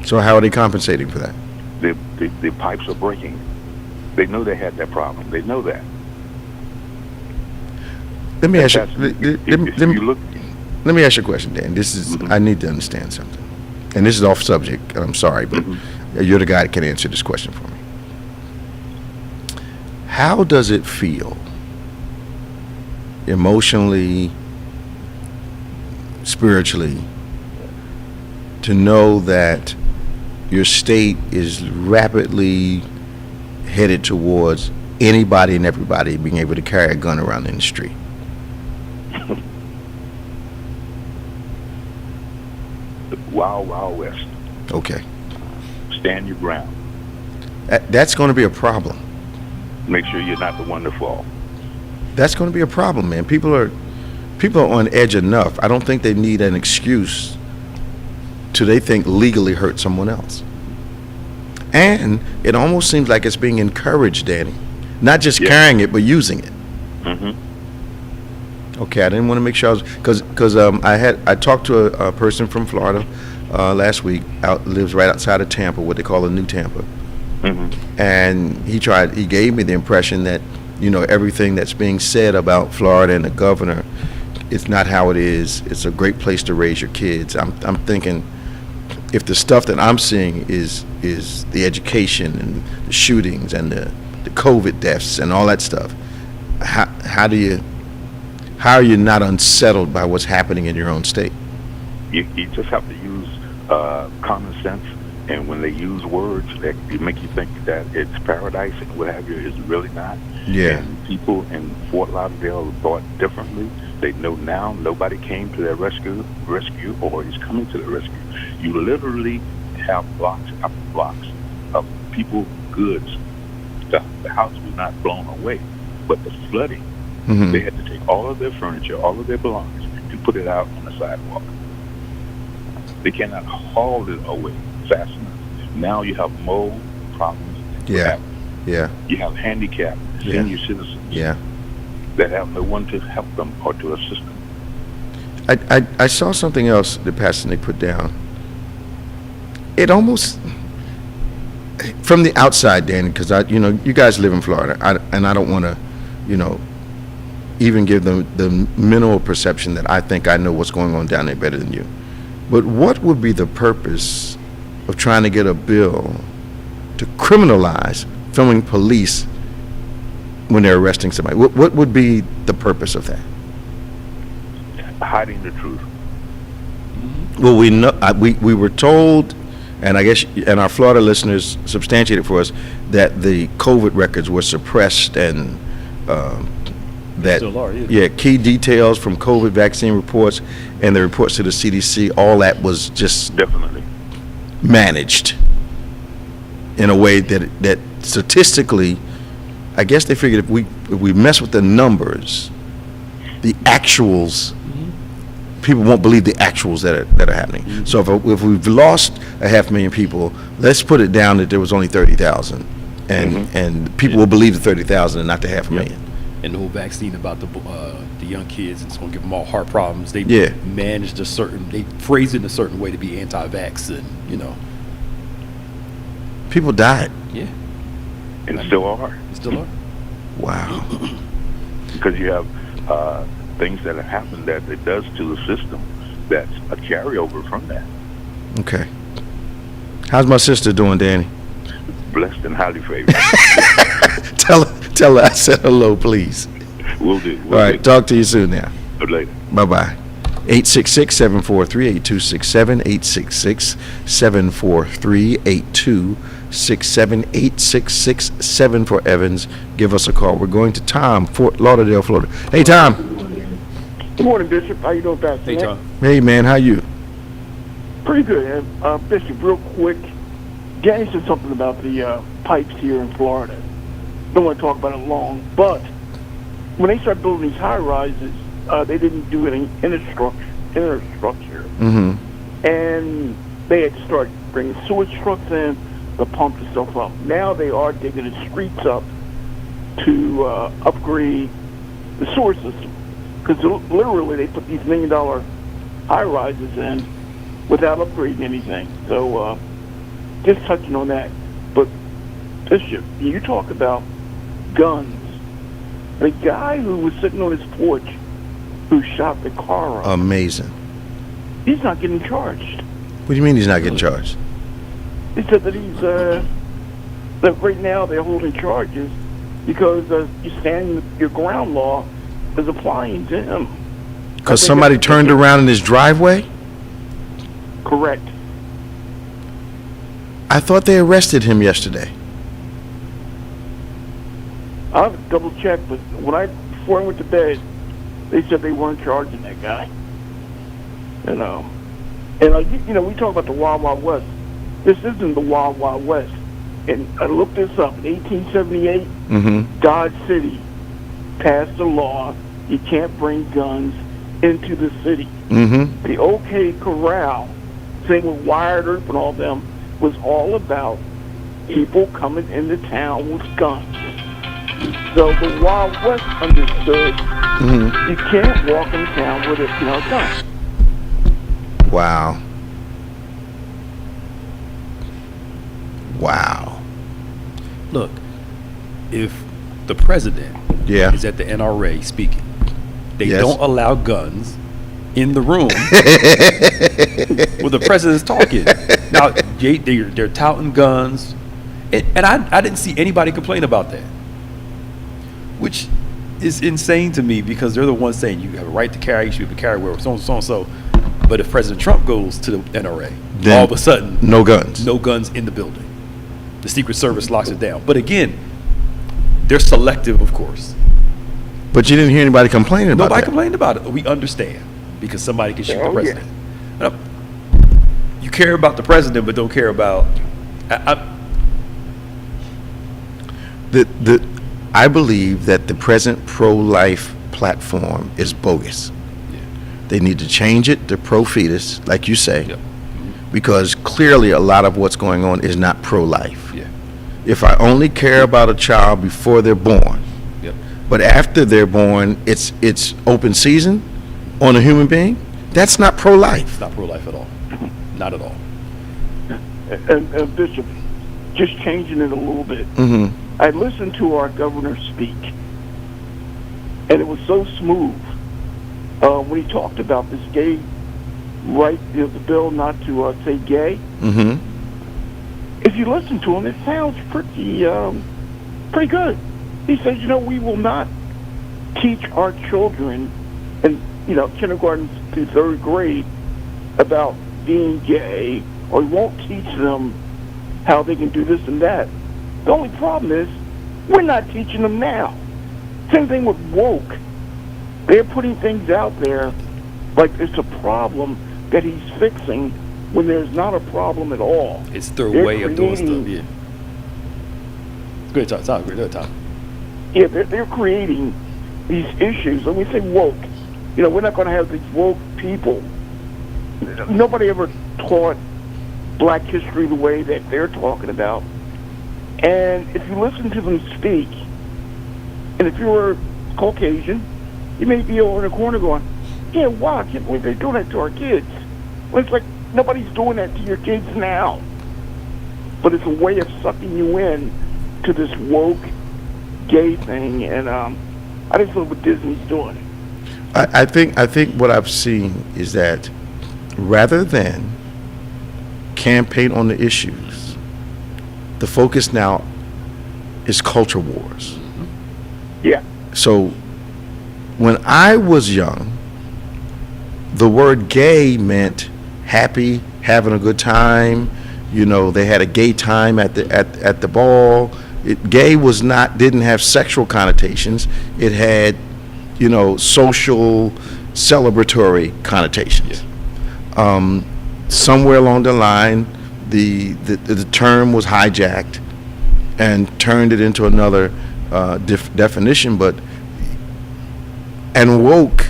So how are they compensating for that? The pipes are breaking. They know they had that problem. They know that. Let me ask you. Let me ask you a question, Dan. This is I need to understand something, and this is off subject. And I'm sorry, but you're the guy that can answer this question for me. How does it feel, emotionally, spiritually, to know that your state is rapidly headed towards anybody and everybody being able to carry a gun around in the street? the wild, wild west. Okay. Stand your ground. That's going to be a problem. Make sure you're not the one to fall. That's going to be a problem, man. People are on edge enough. I don't think they need an excuse to they think legally hurt someone else. And it almost seems like it's being encouraged, Danny. Not just carrying it, but using it. Mm-hmm. Okay, I didn't want to make sure I was, because I talked to a person from Florida last week, lives right outside of Tampa, what they call a New Tampa. Mm-hmm. And he gave me the impression that, everything that's being said about Florida and the governor, it's not how it is. It's a great place to raise your kids. I'm thinking, if the stuff that I'm seeing is the education and the shootings and the COVID deaths and all that stuff, how are you not unsettled by what's happening in your own state? You just have to use common sense, and when they use words that make you think that it's paradise and what have you, it's really not. Yeah. And people in Fort Lauderdale thought differently. They know now nobody came to their rescue or is coming to their rescue. You literally have blocks after blocks of people, goods. The house was not blown away, but the flooding, Mm-hmm. they had to take all of their furniture, all of their belongings, and put it out on the sidewalk. They cannot haul it away fast enough. Now you have mold problems. Yeah. You have handicapped senior citizens that have no one to help them or to assist them. I saw something else that Pastor Nick put down. It almost, from the outside, Danny, because you guys live in Florida, and I don't want to, even give them the minimal perception that I think I know what's going on down there better than you. But what would be the purpose of trying to get a bill to criminalize filming police when they're arresting somebody? What would be the purpose of that? Hiding the truth. Well, we know we were told, and I guess and our Florida listeners substantiated for us that the COVID records were suppressed and that Still are, key details from COVID vaccine reports and the reports to the CDC, all that was just Definitely managed in a way that statistically, I guess they figured if we mess with the numbers, the actuals, people won't believe the actuals that are happening. Mm-hmm. So if we've lost 500,000 people, let's put it down that there was only 30,000, and people will believe the 30,000 and not the 500,000. And the whole vaccine about the young kids, it's going to give them all heart problems. They managed they phrase it in a certain way to be anti-vax, and people died. Yeah. And still are. Still are. Wow. Because you have things that have happened that it does to the system that's a carryover from that. Okay. How's my sister doing, Danny? Blessed and highly favored. Tell her I said hello, please. Will do. All right, talk to you soon now. Later. Bye-bye. 866-743-8267, 866-743-8267, 866-7 for Evans. Give us a call. We're going to Tom, Fort Lauderdale, Florida. Hey, Tom. Good morning, Bishop. How you doing, Pastor? Hey, Tom. Hey, man. How you? Pretty good, man. Bishop, real quick. Danny said something about the pipes here in Florida. Don't want to talk about it long, but when they started building these high-rises, they didn't do any inner structure. Mm-hmm. And they had to start bringing sewage trucks in to pump the stuff up. Now they are digging the streets up to upgrade the sewer system. Because literally they put these $1 million high-rises in without upgrading anything. So just touching on that. But Bishop, you talk about guns. The guy who was sitting on his porch who shot the car up. Amazing. He's not getting charged. What do you mean he's not getting charged? He said that that right now they're holding charges because your ground law is applying to him. Because somebody turned around in his driveway? Correct. I thought they arrested him yesterday. I'll have to double check, but before I went to bed, they said they weren't charging that guy. And we talk about the Wild Wild West. This isn't the Wild Wild West. And I looked this up. In 1878, Dodge City passed a law you can't bring guns into the city. The OK Corral, same with Wired Earp and all them, was all about people coming into town with guns. So the Wild West understood you can't walk in town with a gun. Wow. Wow. Look, if the president is at the NRA speaking, they don't allow guns in the room where the president's talking. Now, they're touting guns, and I didn't see anybody complain about that, which is insane to me, because they're the ones saying you have a right to carry, you should be able to carry where so. But if President Trump goes to the NRA, then all of a sudden, no guns in the building. The Secret Service locks it down. But again, they're selective, of course. But you didn't hear anybody complaining about that. Nobody complained about it. We understand, because somebody can shoot the president. Yeah. You care about the president, but don't care about. I believe that the present pro-life platform is bogus. Yeah. They need to change it to pro-fetus, like you say, because clearly a lot of what's going on is not pro-life. Yeah. If I only care about a child before they're born, but after they're born, it's open season on a human being, that's not pro-life. It's not pro-life at all. Not at all. And Bishop, just changing it a little bit. I listened to our governor speak, and it was so smooth when he talked about this gay right, the bill not to say gay. If you listen to him, it sounds pretty good. He says, we will not teach our children in kindergarten to third grade about being gay, or we won't teach them how they can do this and that. The only problem is we're not teaching them now. Same thing with woke. They're putting things out there like it's a problem that he's fixing when there's not a problem at all. It's their way of doing stuff, yeah. Good time. Yeah, they're creating these issues. When we say woke, we're not going to have these woke people. Nobody ever taught black history the way that they're talking about. And if you listen to them speak, and if you're Caucasian, you may be over in a corner going, yeah, wow, I can't believe they're doing that to our kids. Well, it's like nobody's doing that to your kids now. But it's a way of sucking you in to this woke gay thing, and I just feel what Disney's doing. I think what I've seen is that rather than campaign on the issues, the focus now is culture wars. Yeah. So when I was young, the word gay meant happy, having a good time. They had a gay time at the ball. Gay didn't have sexual connotations. It had, social, celebratory connotations. Yeah. Somewhere along the line, the term was hijacked and turned it into another definition. And woke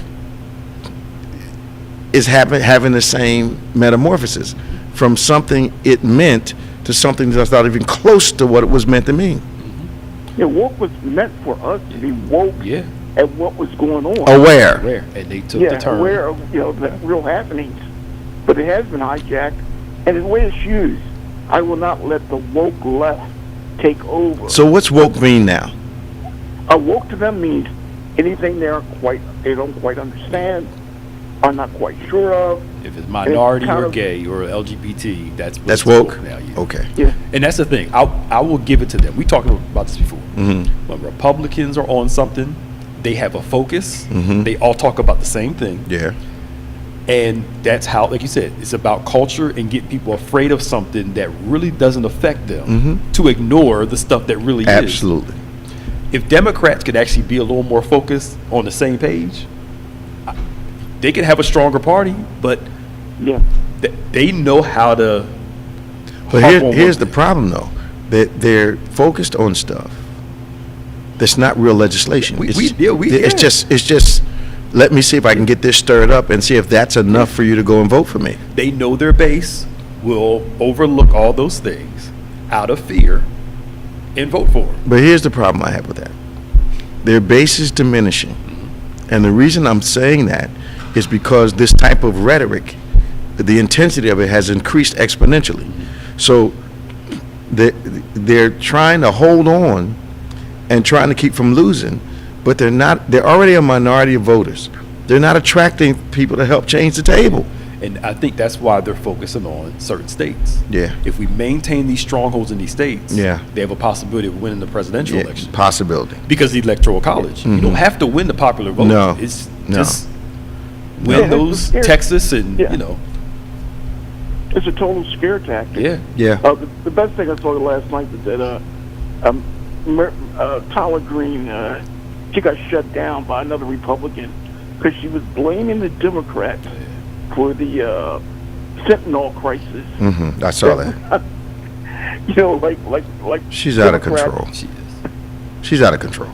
is having the same metamorphosis from something it meant to something that's not even close to what it was meant to mean. Yeah, woke was meant for us to be woke at what was going on. Aware. And they took the term. Aware of the real happenings. But it has been hijacked, and the way it's used, I will not let the woke left take over. So what's woke mean now? Woke to them means anything they don't quite understand, are not quite sure of. If it's minority or gay or LGBT, that's woke now. Yeah. Okay. Yeah. And that's the thing. I will give it to them. We talked about this before. When Republicans are on something, they have a focus. They all talk about the same thing. Yeah. And that's how, like you said, it's about culture and getting people afraid of something that really doesn't affect them to ignore the stuff that really is. Absolutely. If Democrats could actually be a little more focused on the same page, they could have a stronger party, but They know how to. But here's the problem, though. They're focused on stuff that's not real legislation. It's just. Let me see if I can get this stirred up and see if that's enough for you to go and vote for me. They know their base will overlook all those things out of fear and vote for them. But here's the problem I have with that. Their base is diminishing. And the reason I'm saying that is because this type of rhetoric, the intensity of it has increased exponentially. So they're trying to hold on and trying to keep from losing, but they're already a minority of voters. They're not attracting people to help change the table. And I think that's why they're focusing on certain states. Yeah. If we maintain these strongholds in these states, yeah, they have a possibility of winning the presidential election. Possibility. Because the Electoral College. You don't have to win the popular vote. No. It's just win those Texas and, It's a total scare tactic. Yeah. The best thing I saw last night was that Tyler Green, she got shut down by another Republican because she was blaming the Democrats for the fentanyl crisis. I saw that. like she's out of control. She is. She's out of control.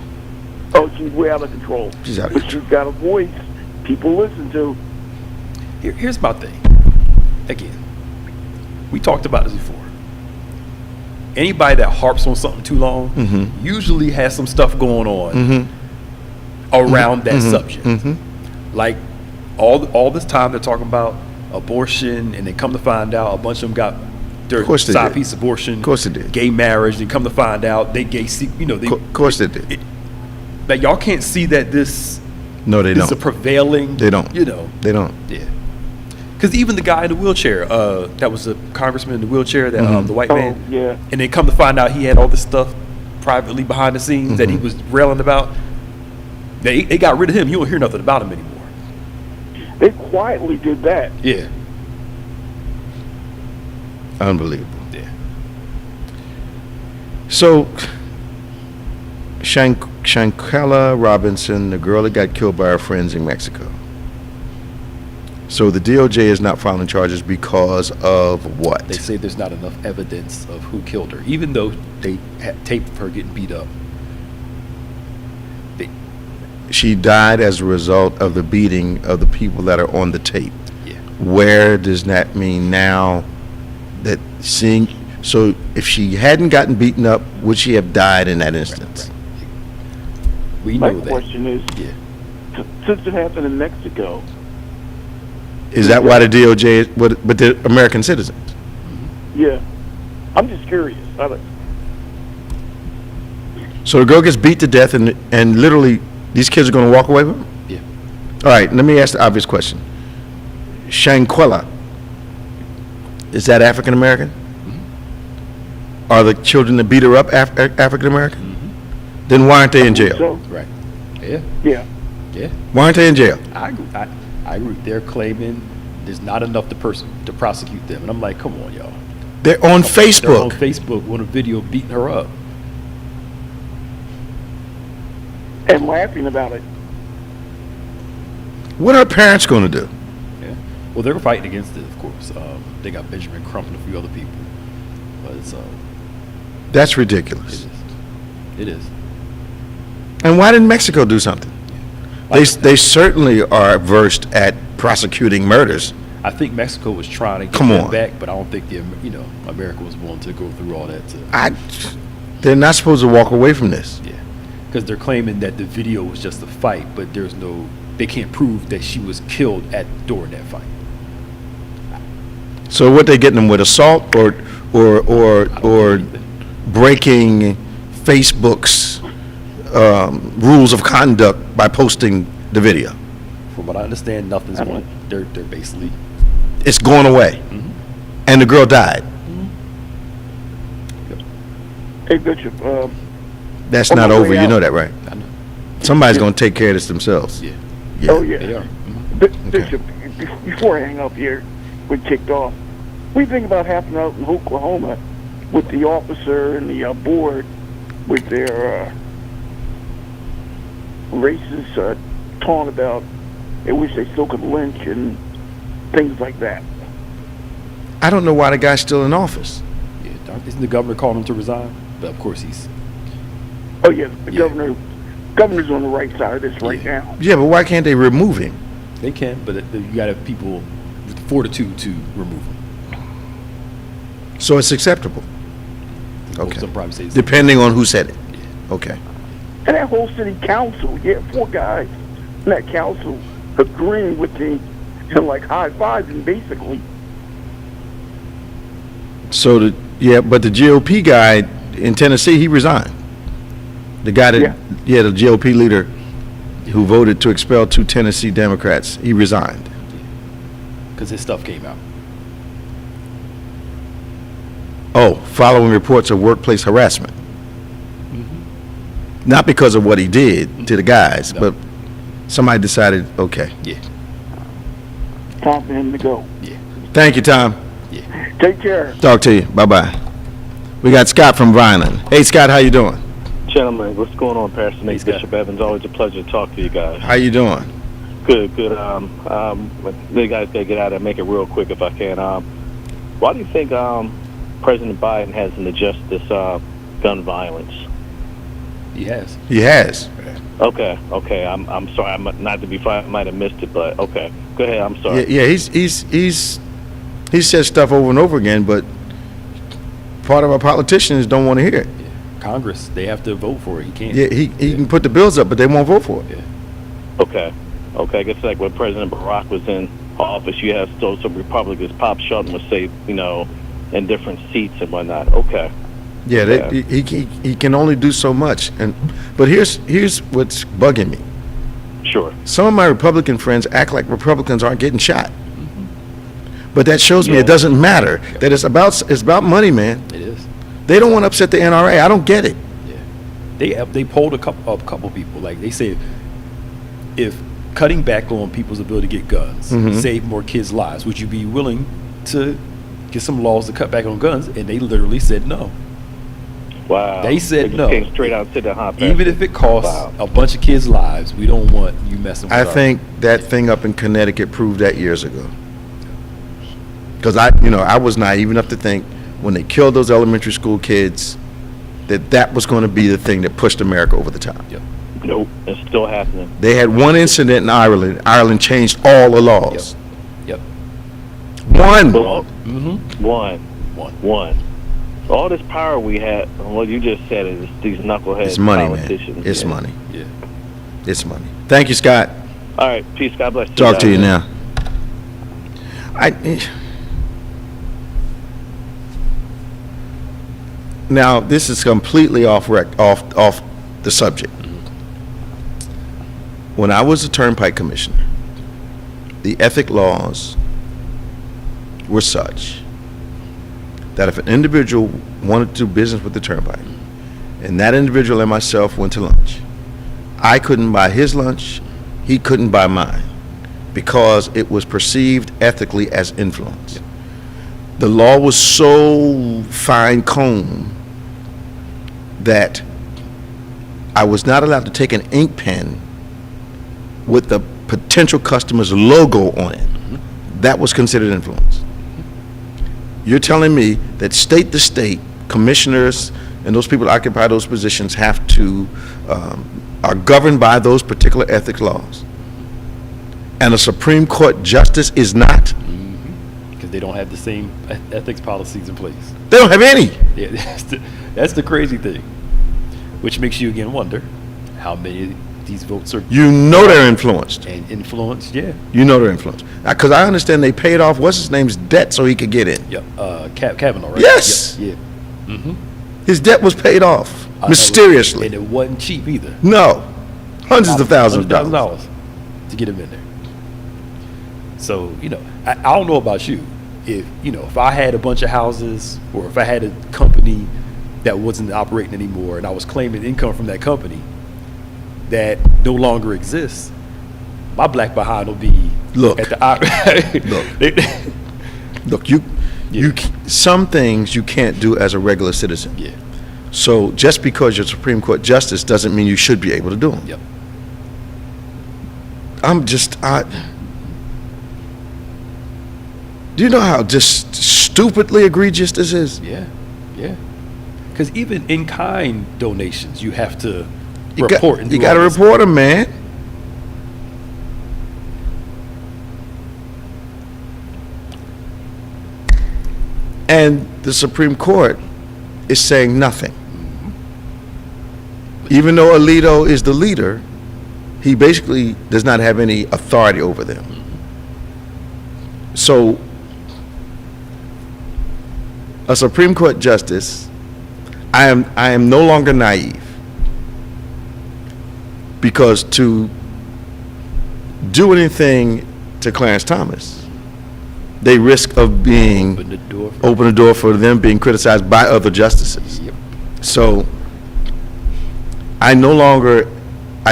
Oh, she's way out of control. She's out of but control. She's got a voice people listen to. Here's my thing. Again, we talked about this before. Anybody that harps on something too long usually has some stuff going on around that subject. Like all this time they're talking about abortion, and they come to find out a bunch of them got their side piece abortion. Of course they did. Gay marriage, and come to find out they gay. Of course they did. Like y'all can't see that this. No, they this don't. is a prevailing. They don't. They don't. Yeah. Because even the guy in the wheelchair, that was a congressman in the wheelchair, that the white man. Yeah. And they come to find out he had all this stuff privately behind the scenes that he was railing about. They got rid of him. You don't hear nothing about him anymore. They quietly did that. Yeah. Unbelievable. Yeah. So, Shankella Robinson, the girl that got killed by her friends in Mexico. So the DOJ is not filing charges because of what? They say there's not enough evidence of who killed her, even though they had tape of her getting beat up. She died as a result of the beating of the people that are on the tape. Yeah. Where does that mean now that seeing? So if she hadn't gotten beaten up, would she have died in that instance? Right. We know that. My question is, since it happened in Mexico, is that why the DOJ, but they're American citizens? Yeah. I'm just curious. So the girl gets beat to death, and literally these kids are going to walk away with her? Yeah. All right, let me ask the obvious question. Shanquella, is that African American? Are the children that beat her up African American? Then why aren't they in jail? So. Right. Yeah. Yeah. Yeah. Why aren't they in jail? I agree. They're claiming there's not enough to prosecute them, and I'm like, come on, y'all. They're on Facebook. They're on Facebook on a video beating her up. And laughing about it. What are parents going to do? Yeah. Well, they're fighting against it, of course. They got Benjamin Crump and a few other people. But it's that's ridiculous. It is. And why didn't Mexico do something? They certainly are versed at prosecuting murders. I think Mexico was trying to get them back, but I don't think America was willing to go through all that. They're not supposed to walk away from this. Yeah, because they're claiming that the video was just a fight, but they can't prove that she was killed during that fight. So what they getting them with, assault or breaking Facebook's rules of conduct by posting the video? From what I understand, nothing's going. They're basically. It's going away, and the girl died. Yep. Hey Bishop. That's not over. You know that, right? I know. Somebody's going to take care of this themselves. Yeah. Oh yeah. They are. Bishop, before I hang up here, we kicked off. What do you think about happening out in Oklahoma with the officer and the board with their racist taunt about they wish they still could lynch and things like that? I don't know why the guy's still in office. Yeah, isn't the governor calling him to resign? But of course he's. Oh yeah, the governor's on the right side of this right now. Yeah, but why can't they remove him? They can, but you got to have people with the fortitude to remove him. So it's acceptable. Okay. Some probably say it's depending on who said it. Yeah. Okay. And that whole city council, you had 4 guys in that council agreeing with me and like high-fiving basically. So but the GOP guy in Tennessee, he resigned. The guy that the GOP leader who voted to expel 2 Tennessee Democrats, he resigned. Because his stuff came out. Oh, following reports of workplace harassment. Not because of what he did to the guys, but somebody decided, okay. Yeah. Time for him to go. Yeah. Thank you, Tom. Yeah. Take care. Talk to you. Bye-bye. We got Scott from Vineland. Hey, Scott, how you doing? Gentlemen, what's going on, Pastor Nate, Scott. Bishop Evans? Always a pleasure to talk to you guys. How you doing? Good. You guys gotta get out and make it real quick if I can. Why do you think President Biden hasn't addressed this gun violence? He has. He has. Okay. I'm sorry. I'm not to be funny. I might have missed it, but okay. Go ahead. I'm sorry. Yeah. He said stuff over and over again, but part of our politicians don't want to hear it. Yeah. Congress, they have to vote for it. He can't. Yeah, he can put the bills up, but they won't vote for it. Yeah. Okay. I guess like when President Barack was in office, you have still some Republicans. Pop Shelton would say, in different seats and whatnot. Okay. Yeah, he can only do so much. But here's what's bugging me. Sure. Some of my Republican friends act like Republicans aren't getting shot. But that shows me it doesn't matter. That it's about money, man. It is. They don't want to upset the NRA. I don't get it. Yeah. They polled a couple people. Like they said, if cutting back on people's ability to get guns save more kids' lives, would you be willing to get some laws to cut back on guns? And they literally said no. Wow. They said no. Came straight out to the hot. Even if it costs a bunch of kids' lives, we don't want you messing with I think that thing up in Connecticut proved that years ago. Because I was naive enough to think when they killed those elementary school kids that was going to be the thing that pushed America over the top. Yep. Nope, it's still happening. They had one incident in Ireland. Ireland changed all the laws. Yep. One. One. All this power we had, what you just said is these knuckleheads It's money, politicians. man. It's money. Yeah. It's money. Thank you, Scott. All right, peace. God bless you. Talk to you now. Now, this is completely off the subject. When I was a Turnpike Commissioner, the ethic laws were such that if an individual wanted to do business with the Turnpike, and that individual and myself went to lunch, I couldn't buy his lunch, he couldn't buy mine, because it was perceived ethically as influence. The law was so fine-combed that I was not allowed to take an ink pen with the potential customer's logo on it. That was considered influence. You're telling me that state to state, commissioners and those people that occupy those positions have to, are governed by those particular ethics laws. And a Supreme Court justice is not? Because they don't have the same ethics policies in place. They don't have any. Yeah, that's the crazy thing. Which makes you again wonder how many of these votes are. You know they're influenced. And influenced, yeah. You know they're influenced. Because I understand they paid off what's his name's debt so he could get in. Yep. Kavanaugh, right? Yes. Yep. Yeah. His debt was paid off mysteriously. And it wasn't cheap either. No. Hundreds of thousands of dollars to get him in there. So, I don't know about you. If I had a bunch of houses or if I had a company that wasn't operating anymore and I was claiming income from that company that no longer exists, my black behind will be at the Look, some things you can't do as a regular citizen. Yeah. So just because you're Supreme Court justice doesn't mean you should be able to do them. Yep. Do you know how just stupidly egregious this is. Yeah. Because even in-kind donations, you have to You report. And you do got to all this. report them, man. And the Supreme Court is saying nothing. Even though Alito is the leader, he basically does not have any authority over them. So, a Supreme Court justice, I am no longer naive, because to do anything to Clarence Thomas, they risk of being open the door for them being criticized by other justices. Yep. So I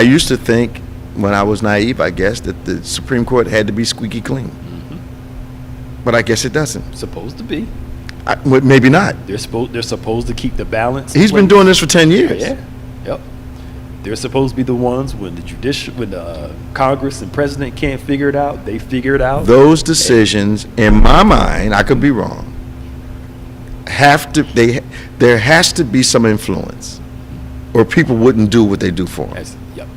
used to think, when I was naive, I guess, that the Supreme Court had to be squeaky clean. But I guess it doesn't. Supposed to be. Maybe not. They're supposed to keep the balance. He's been doing this for 10 years. Yeah. Yep. They're supposed to be the ones when the Congress and president can't figure it out, they figure it out. Those decisions, in my mind, I could be wrong, there has to be some influence, or people wouldn't do what they do for them. Yep.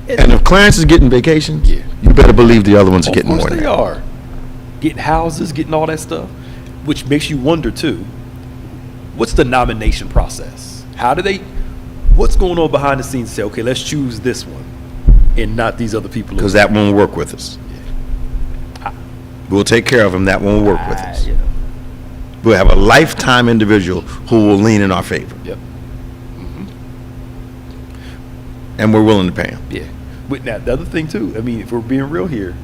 And if Clarence is getting vacations, Yeah. you better believe the other ones are getting more Of than course they that. are. Getting houses, getting all that stuff, which makes you wonder too, what's the nomination process? What's going on behind the scenes to say, okay, let's choose this one and not these other people? Because that won't work with us. We'll take care of him. That won't work with us. We'll have a lifetime individual who will lean in our favor. Yep. And we're willing to pay him. Yeah. But now, the other thing too, I mean, if we're being real here,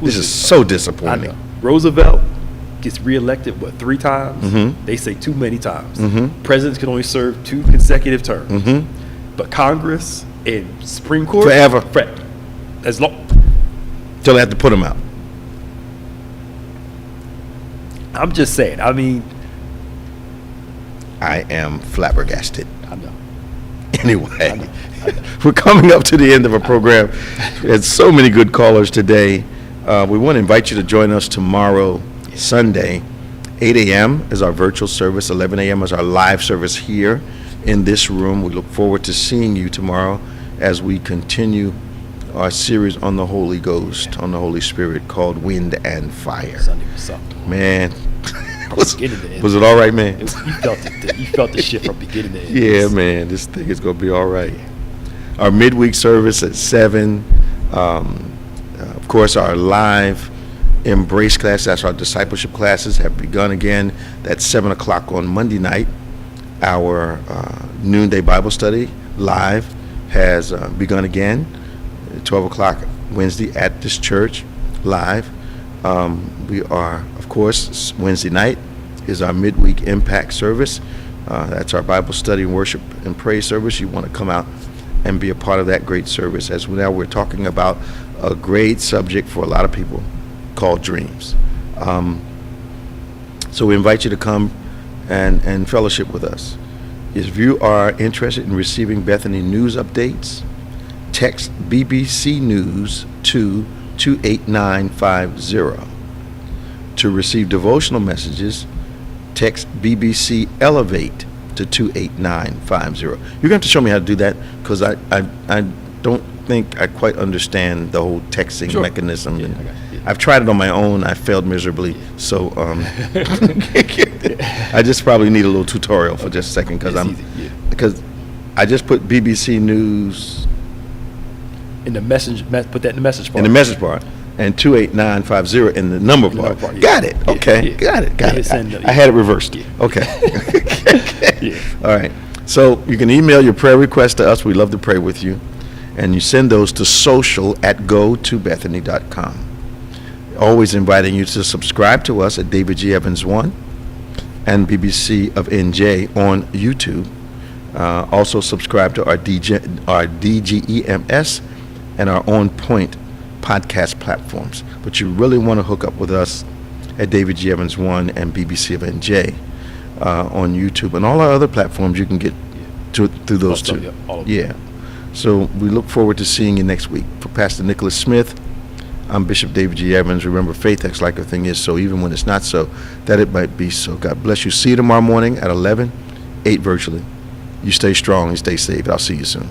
This is so I disappointing. know. Roosevelt gets reelected, 3 times? Mm-hmm. They say too many times. Mm-hmm. Presidents can only serve 2 consecutive terms. Mm-hmm. But Congress and Supreme Court? Forever. As long. Till they have to put him out. I'm just saying, I mean. I am flabbergasted. I know. Anyway, we're coming up to the end of our program. We had so many good callers today. We want to invite you to join us tomorrow, Sunday. 8 a.m. is our virtual service. 11 a.m. is our live service here in this room. We look forward to seeing you tomorrow as we continue our series on the Holy Ghost, on the Holy Spirit, called Wind and Fire. Sunday was something. Man, was it it all right, man? You felt the shit from beginning to end. Yeah, man, this thing is going to be all right. Our midweek service at 7. Of course, our live Embrace class, that's our discipleship classes, have begun again. That's 7 o'clock on Monday night. Our noonday Bible study live has begun again. 12 o'clock Wednesday at this church live. We are, of course, Wednesday night is our midweek impact service. That's our Bible study and worship and praise service. You want to come out and be a part of that great service. As now we're talking about a great subject for a lot of people called dreams. So we invite you to come and fellowship with us. If you are interested in receiving Bethany news updates, text BBC News to 28950. To receive devotional messages, text BBC Elevate to 28950. You're going to have to show me how to do that, because I don't think I quite understand the whole texting mechanism. Yeah, and I've tried it on my own. I failed miserably. So I just probably need a little tutorial for just a second, because I just put BBC News in the message. Put that in the message part. in the message part, and 28950 in the number part. Yeah. Got it. Okay. Yeah. Got it. Send I had it reversed. Yeah. Okay. Yeah. All right. So you can email your prayer requests to us. We love to pray with you. And you send those to social@gotobethany.com. Always inviting you to subscribe to us at David G. Evans 1 and BBC of NJ on YouTube. Also subscribe to our DGEMS and our On Pointe podcast platforms. But you really want to hook up with us at David G. Evans 1 and BBC of NJ on YouTube. And all our other platforms you can get through those two. All of them. Yeah. So we look forward to seeing you next week. For Pastor Nicholas Smith, I'm Bishop David G. Evans. Remember, faith acts like a thing is so, even when it's not so, that it might be so. God bless you. See you tomorrow morning at 11, 8 virtually. You stay strong and stay safe. I'll see you soon.